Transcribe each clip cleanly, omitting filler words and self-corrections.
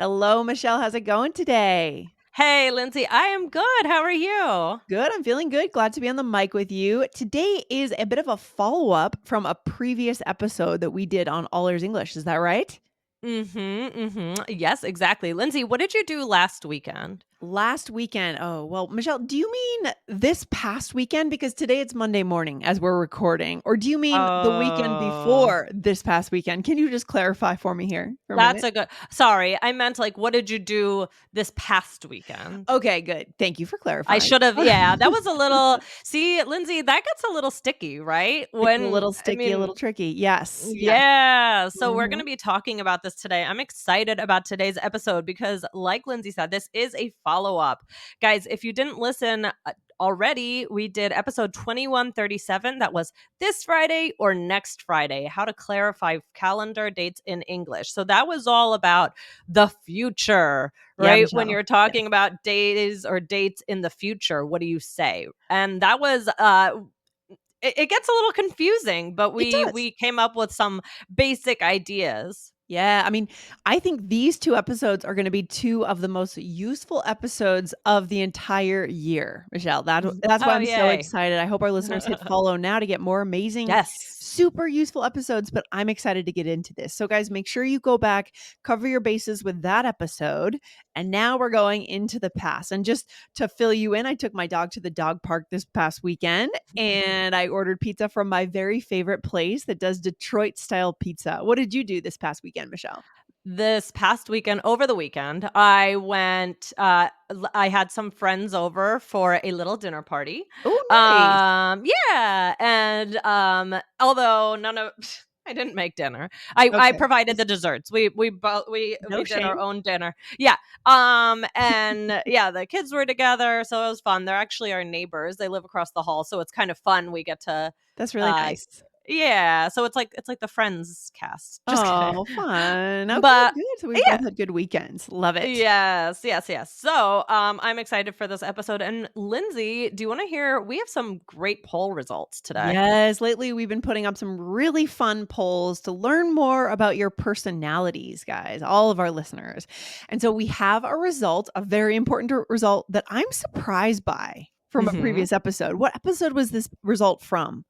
Hello, Michelle. How's it going today? Hey, Lindsay, I am good. How are you? Good. I'm feeling good. Glad to be on the mic with you. Today is a bit of a follow up from a previous episode that we did on All Ears English. Is that right? Yes, exactly. Lindsay, what did you do last weekend? Last weekend. Oh, well, Michelle, do you mean this past weekend? Because today it's Monday morning as we're recording. Or do you mean the weekend Oh, before this past weekend? Can you just clarify for me here for a that's minute? a good. Sorry, I meant like, what did you do this past weekend? Okay, good. Thank you for I clarifying. should have. Yeah, that was a little. See, Lindsay, that gets a little sticky, right? It's a When little I sticky, a mean, little tricky. Yes. Yes. Yeah. So we're going Mhm. to be talking about this today. I'm excited about today's episode because, like Lindsay said, this is a follow up. Guys, if you didn't listen already, we did episode 2137. That was this Friday or next Friday, how to clarify calendar dates in English. So that was all about the future, Yeah, right? When Michelle. you're Yes. talking about days or dates in the future, what do you say? And that was it gets a little confusing, but It does. we came up with some basic ideas. Yeah, I mean, I think these 2 episodes are gonna be 2 of the most useful episodes of the entire year, Michelle. That's why Oh, I'm so yay. excited. I hope our listeners hit follow now to get more amazing, Yes. super useful episodes, but I'm excited to get into this. So guys, make sure you go back, cover your bases with that episode, and now we're going into the past. And just to fill you in, I took my dog to the dog park this past weekend, and I ordered pizza from my very favorite place that does Detroit style pizza. What did you do this past weekend, Michelle? This past weekend, over the weekend, I went, I had some friends over for a little dinner party. Oh, nice. Yeah, and, although none of I didn't make dinner. I Okay. provided the desserts. We No did our shame. own dinner. Yeah, and yeah, the kids were together, so it was fun. They're actually our neighbors. They live across the hall, so it's kind of fun. We get to, That's really uh nice. yeah, so it's like the Friends cast. Just kidding. Oh, fun. Okay, But good. So we both yeah. had good weekends. Love it. Yes, yes, yes. So, I'm excited for this episode. And Lindsay, do you want to hear? We have some great poll results today. Yes, lately we've been putting up some really fun polls to learn more about your personalities, guys, all of our listeners. And so we have a result, a very important result that I'm surprised by from a hmm previous episode. What episode was this result from?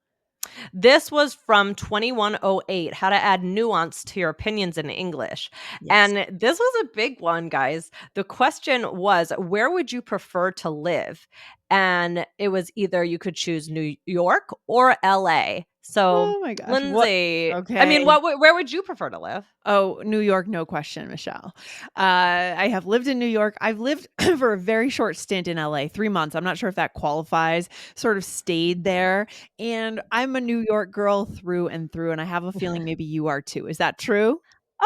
This was from 2108, How to Add Nuance to Your Opinions in English. Yes. And this was a big one, guys. The question was, where would you prefer to live? And it was either you could choose New York or LA. So, Oh my gosh. What? Lindsay, I mean, Okay. where would you prefer to live? Oh, New York, no question, Michelle. I have lived in New York. I've lived for a very short stint in LA, 3 months. I'm not sure if that qualifies, sort of stayed there. And I'm a New York girl through and through. And I have a feeling maybe you are too. Is that true?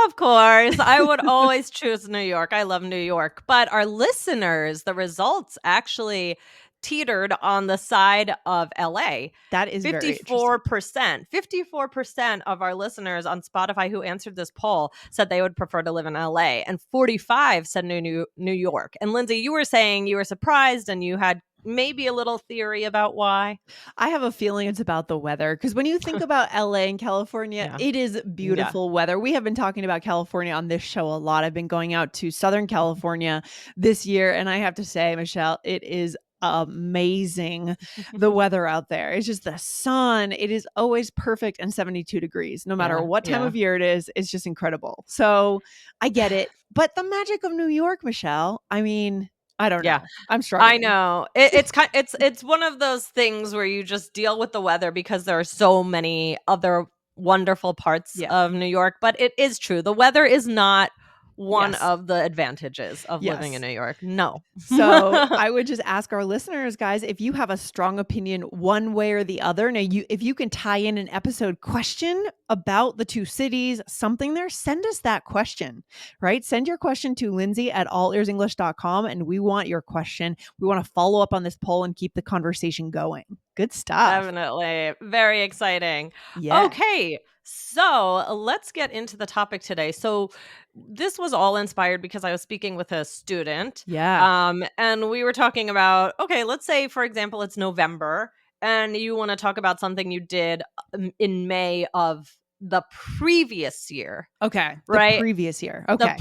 Of course, I would always choose New York. I love New York. But our listeners, the results actually teetered on the side of LA. That is very interesting. 54%. 54% of our listeners on Spotify who answered this poll said they would prefer to live in LA, and 45 said New York. And Lindsay, you were saying you were surprised and you had maybe a little theory about why. I have a feeling it's about the weather because when you think about LA and California, Yeah. it is Yeah. beautiful weather. We have been talking about California on this show a lot. I've been going out to Southern California this year, and I have to say, Michelle, it is amazing the weather out there. It's just the sun. It is always perfect and 72 degrees, no matter Yeah. what time Yeah. of year it is. It's just incredible. So I get it. But the magic of New York, Michelle, I mean, I don't Yeah. know. I'm I struggling. know. It's one of those things where you just deal with the weather because there are so many other wonderful parts Yes. of New York, but it is true. The weather is not one Yes. of the advantages of living in Yes. New York. No. So I would just ask our listeners, guys, if you have a strong opinion one way or the other. Now, if you can tie in an episode question about the two cities, something there, send us that question, right? Send your question to Lindsay at allearsenglish.com, and we want your question. We want to follow up on this poll and keep the conversation going. Good stuff. Definitely. Very exciting. Yeah. Okay. So let's get into the topic today. So this was all inspired because I was speaking with a student. Yeah. And we were talking about, okay, let's say, for example, it's November and you want to talk about something you did in May of the previous year. Okay. The Right? previous year. Okay.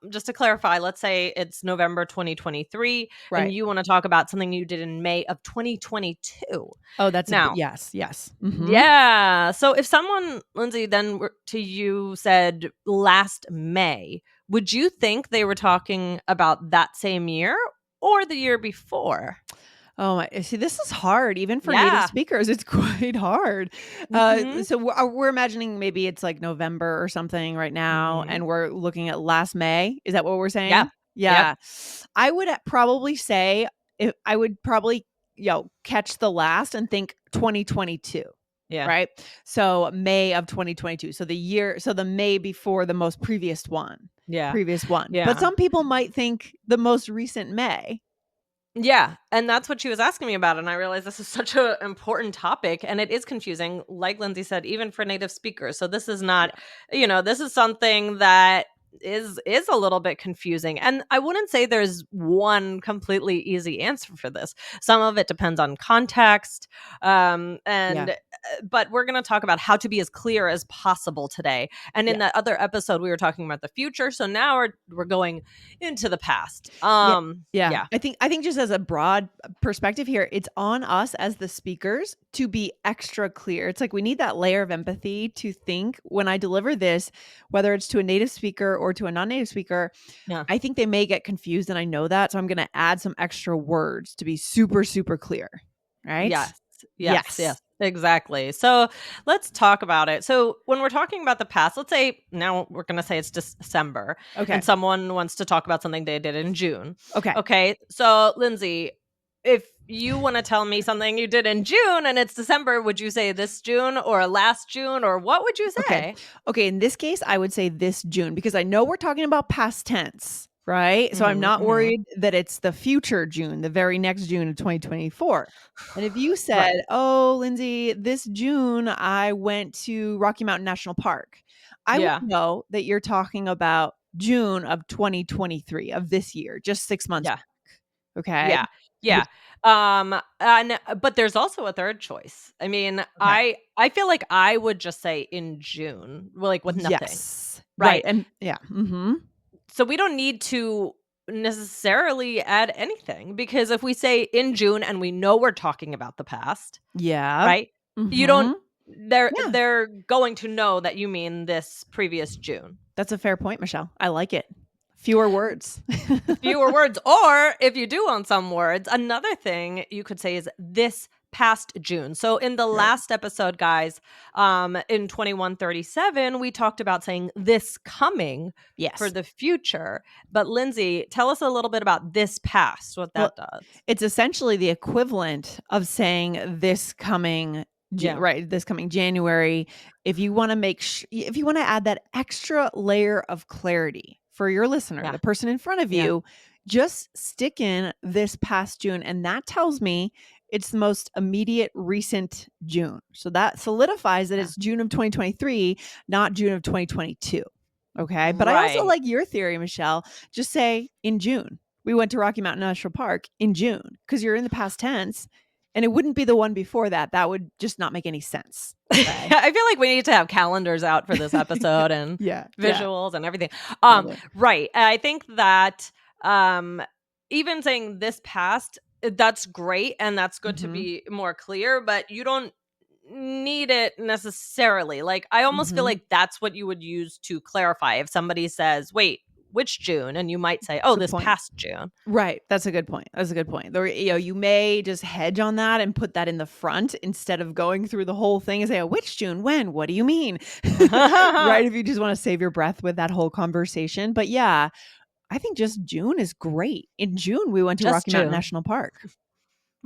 Just to clarify, let's say it's November 2023 and Right. you want to talk about something you did in May of 2022. Oh, that's a good, Now, yes. Yes. Mm-hmm. yeah. So if someone, Lindsay, then to you said last May, would you think they were talking about that same year or the year before? Oh my, see, this is hard, even for native Yeah. speakers. It's quite hard. Mhm. So we're imagining maybe it's like November or something right now, Mhm. and we're looking at last May. Is that what we're Yeah. saying? Yep. Yeah. I would probably say, if I would probably, catch the last and think 2022. Yeah. Right. So May of 2022. So the May before the most Yeah. previous one. But Yeah. some people might think the most recent May. Yeah, and that's what she was asking me about, and I realized this is such an important topic, and it is confusing, like Lindsay said, even for native speakers. So this is not, Yeah. this is something that is a little bit confusing. And I wouldn't say there's one completely easy answer for this. Some of it depends on context, Yeah. but we're going to talk about how to be as clear as possible today. And in Yeah. that other episode, we were talking about the future. So now we're going into the past. Yeah. Yeah. Yeah. I think just as a broad perspective here, it's on us as the speakers to be extra clear. It's like we need that layer of empathy to think when I deliver this, whether it's to a native speaker or to a non-native speaker, Yeah. I think they may get confused and I know that. So I'm going to add some extra words to be super, super clear. Right? Yes. Yes. Yes. Yes. Exactly. So let's talk about it. So when we're talking about the past, let's say now we're going to say it's December Okay. and someone wants to talk about something they did in June. Okay. Okay. So Lindsay, if you want to tell me something you did in June and it's December, would you say this June or last June or what would you Okay. say? Okay. In this case, I would say this June because I know we're talking about past tense, right? So I'm Hmm. not Hmm. worried that it's the future June, the very next June of 2024. And if you said, Right. oh, Lindsay, this June I went to Rocky Mountain National Park, I would Yeah. know that you're talking about June of 2023 of this year, just 6 months Yeah. back. Okay. Yeah. Yeah. And but there's also a third choice. I mean, Okay. I feel like I would just say in June, like with nothing, Yes. Right. right? And yeah. Mm-hmm. So we don't need to necessarily add anything because if we say in June and we know we're talking about the past, Yeah. right? You don't Mm-hmm. Yeah. they're going to know that you mean this previous June. That's a fair point, Michelle. I like it. Fewer words. Fewer words, or if you do own some words, another thing you could say is this past June. So in the Right. last episode, guys, in 2137, we talked about saying this coming for Yes. the future. But Lindsay, tell us a little bit about this past, what Well, that does. it's essentially the equivalent of saying this coming Yeah. right, this coming January. If you want to if you want to add that extra layer of clarity for your listener, Yeah. the person in front of Yeah. you, just stick in this past June and that tells me it's the most immediate recent June. So that solidifies that Yeah. it's June of 2023, not June of 2022. Okay? But I also Right. like your theory, Michelle. Just say in June. We went to Rocky Mountain National Park in June because you're in the past tense and it wouldn't be the one before that. That would just not make any sense. Okay. I feel like we need to have calendars out for this episode and Yeah. Yeah. visuals and everything. Totally. Right. I think that um even saying this past, that's great and that's good to Mm-hmm. be more clear, but you don't need it necessarily. Like I almost feel Mm-hmm. like that's what you would use to clarify if somebody says, "Wait, which June?" and you might say, "Oh, Good this point. past June." Right. That's a good point. That's a good point. You may just hedge on that and put that in the front instead of going through the whole thing and say, oh, which June? When? What do you mean? Right. If you just want to save your breath with that whole conversation. But yeah, I think just June is great. In June, we went to Just Rocky Mountain June. National Park.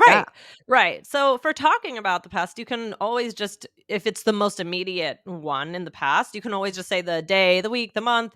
Yeah. Right. Right. So for talking about the past, you can always just, if it's the most immediate one in the past, you can always just say the day, the week, the month.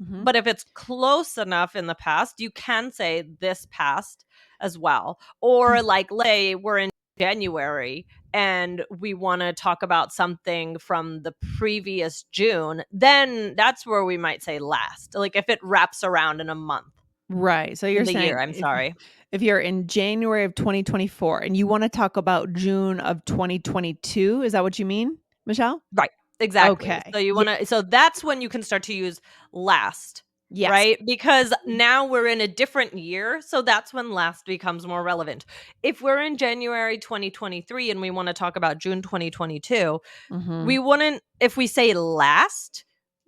Mm-hmm. But if it's close enough in the past, you can say this past as well. Or like, lay, we're in January and we want to talk about something from the previous June, then that's where we might say last. Like if it wraps around in a month, Right. So in you're the year, saying I'm sorry. if you're in January of 2024 and you want to talk about June of 2022, is that what you mean, Michelle? Right. Exactly. Okay. So you Yeah. want to, so that's when you can start to use last, Yes. right? Because now we're in a different year. So that's when last becomes more relevant. If we're in January 2023 and we want to talk about June 2022, Mhm. we wouldn't, if we say last,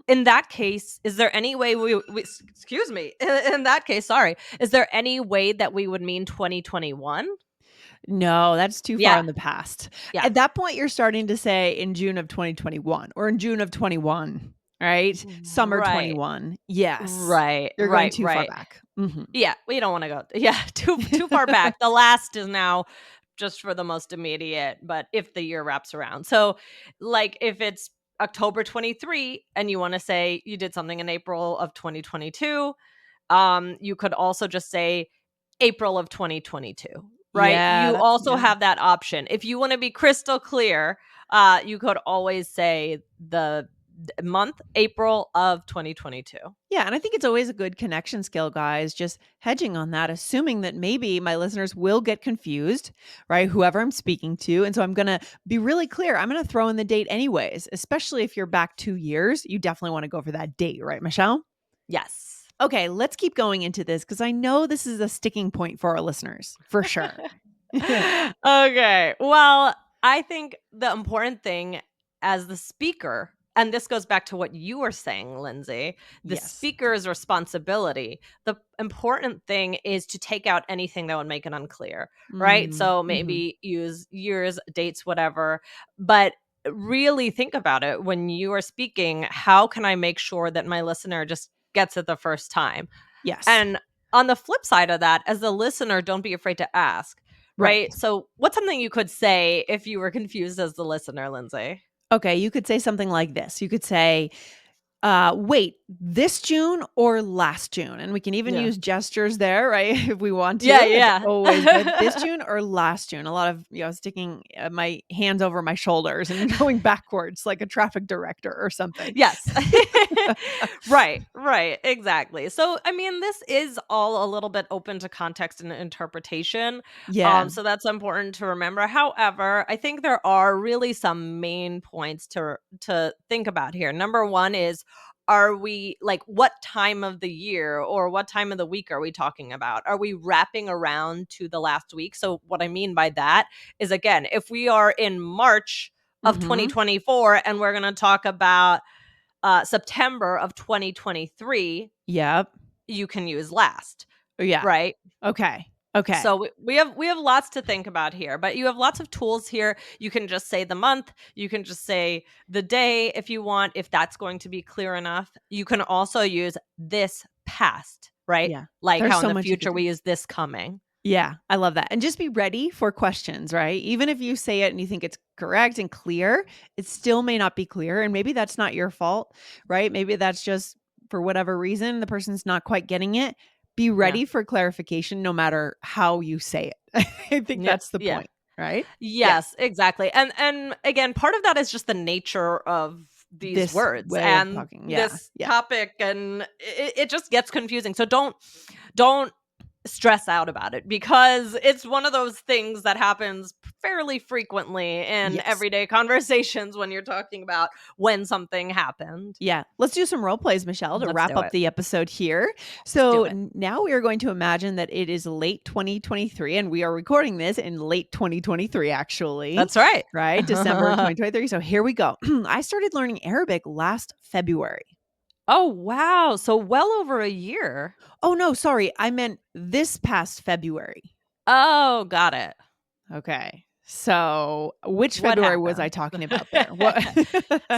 in that case, is there any way excuse me, in that case, sorry, is there any way that we would mean 2021? No, that's too far Yeah. in the past. Yeah. At that point, you're starting to say in June of 2021 or in June of 21, right? Summer Right. 21. Yes. Right. You're going Right. too far Right. back. Mhm. Yeah, we don't wanna go yeah, too far back. The last is now just for the most immediate, but if the year wraps around. So, like, if it's October 23 and you wanna say you did something in April of 2022, you could also just say April of 2022, right? Yeah, You that's also yeah. have that option. If you wanna be crystal clear, you could always say the month, April of 2022. Yeah, and I think it's always a good connection skill, guys, just hedging on that, assuming that maybe my listeners will get confused, right? Whoever I'm speaking to. And so I'm going to be really clear. I'm going to throw in the date anyways, especially if you're back 2 years. You definitely want to go for that date, right, Michelle? Yes. Okay, let's keep going into this because I know this is a sticking point for our listeners for sure. Okay. Well, I think the important thing as the speaker, and this goes back to what you were saying, Lindsay, the Yes. speaker's responsibility. The important thing is to take out anything that would make it unclear, right? So Mm-hmm. maybe use years, dates, whatever, but really think about it when you are speaking. How can I make sure that my listener just gets it the first time? Yes. And on the flip side of that, as a listener, don't be afraid to ask, Right. right? So, what's something you could say if you were confused as the listener, Lindsay? Okay, you could say something like this. You could say, wait, this June or last June? And we can even Yeah. use gestures there, right? If we want Yeah, to. It's yeah. always good. This June or last June? A lot of, sticking my hands over my shoulders and going backwards like a traffic director or something. Yes. Right, right, exactly. So, I mean, this is all a little bit open to context and interpretation. Yeah. So that's important to remember. However, I think there are really some main points to think about here. Number one is, are we like, what time of the year or what time of the week are we talking about? Are we wrapping around to the last week? So what I mean by that is, again, if we are in March of Mm-hmm. 2024 and we're going to talk about September of 2023, Yep. you can use last, Yeah. right? Okay. Okay. So we have lots to think about here, but you have lots of tools here. You can just say the month, you can just say the day if you want, if that's going to be clear enough. You can also use this past, right? Yeah. Like There's how in so the much you could future do. we use this coming. Yeah, I love that. And just be ready for questions, right? Even if you say it and you think it's correct and clear, it still may not be clear. And maybe that's not your fault, right? Maybe that's just for whatever reason, the person's not quite getting it. Be Yeah. ready for clarification no matter how you say it. I think Yeah. that's the Yeah. point, right? Yeah. Yes, exactly. And again, part of that is just the nature of these This words way of and talking. Yeah. this Yeah. topic, and it just gets confusing. So don't stress out about it, because it's one of those things that happens fairly frequently in Yes. everyday conversations when you're talking about when something happened. Yeah. Let's do some role plays, Michelle, to Let's wrap do up it. the episode here. Let's do So it. now we are going to imagine that it is late 2023, and we are recording this in late 2023, actually, That's right. right? December 2023. So here we go. I started learning Arabic last February. Oh, wow. So well over a year. Oh, no, sorry. I meant this past February. Oh, got it. Okay. So which What February was I happened? talking about there? What?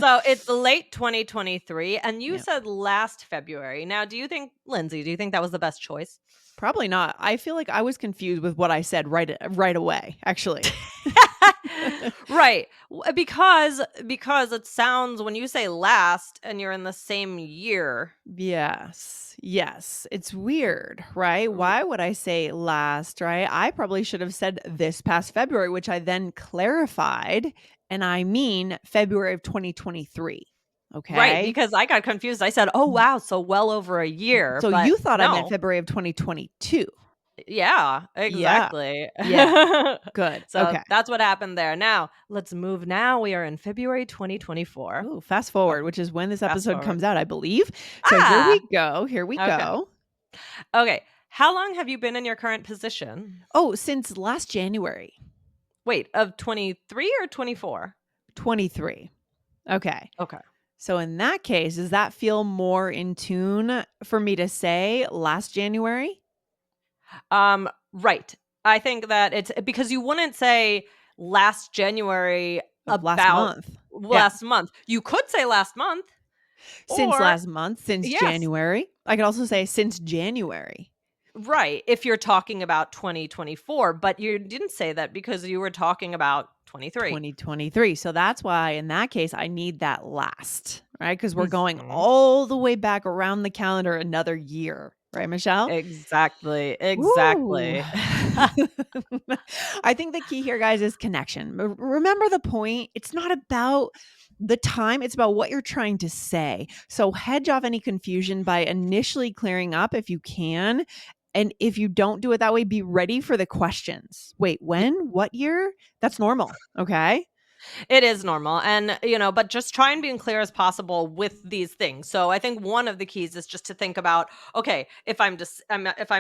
So it's late 2023, and you Yeah. said last February. Now, Lindsay, do you think that was the best choice? Probably not. I feel like I was confused with what I said right away, actually. Right. Because it sounds, when you say last and you're in the same year. Yes. Yes. It's weird, right? r- Why would I say last, right? I probably should have said this past February, which I then clarified. And I mean February of 2023. Right, Okay. because I got confused. I said, "Oh Y- wow, so well over a year," So but you thought I meant no. February of 2022. Yeah, Yeah. exactly. Yeah. Good. So Okay. that's what happened there. Now, let's move now. We are in February 2024. Ooh, fast forward, Okay, which is when this fast episode forward. comes out, I believe. So here we Ah, go. Here we okay. go. Okay. How long have you been in your current position? Oh, since last January, Wait, of 23 or 24? 23. Okay. Okay. So in that case, does that feel more in tune for me to say last January Right. I think that it's because you wouldn't say last January of last about month? Yeah. last month. You could say last month Since or last month, since yes, January. I could also say since January. right, if you're talking about 2024, but you didn't say that because you were talking about 23. 2023. So that's why in that case, I need that last, right? Because we're going Mhm. all the way back around the calendar another year, right, Michelle? Exactly, Woo. exactly. I think the key here, guys, is connection. Remember the point. It's not about the time, it's about what you're trying to say. So hedge off any confusion by initially clearing up if you can. And if you don't do it that way, be ready for the questions. Wait, when? What year? That's normal. Okay. It is normal. And, but just try and be as clear as possible with these things. So I think one of the keys is just to think about, okay, if I'm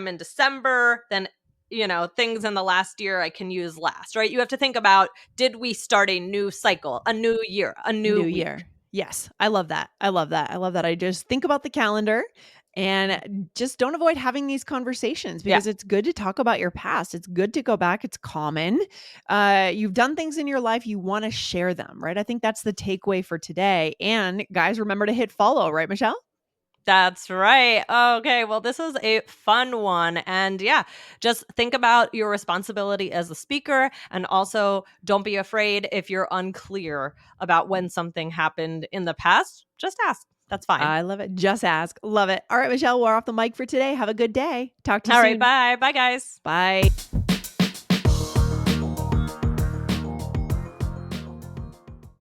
in December, then things in the last year I can use last, right? You have to think about, did we start a new cycle, a new year, a new New week? year. Yes, I love that. I love that. I love that. I just think about the calendar and just don't avoid having these conversations Yeah. because it's good to talk about your past. It's good to go back. It's common. You've done things in your life, you want to share them, right? I think that's the takeaway for today. And guys, remember to hit follow, right, Michelle? That's right. Okay. Well, this was a fun one. And yeah, just think about your responsibility as a speaker. And also, don't be afraid if you're unclear about when something happened in the past. Just ask. That's fine. I love it. Just ask. Love it. All right, Michelle, we're off the mic for today. Have a good day. Talk to you All right. soon. Bye. Bye, guys. Bye.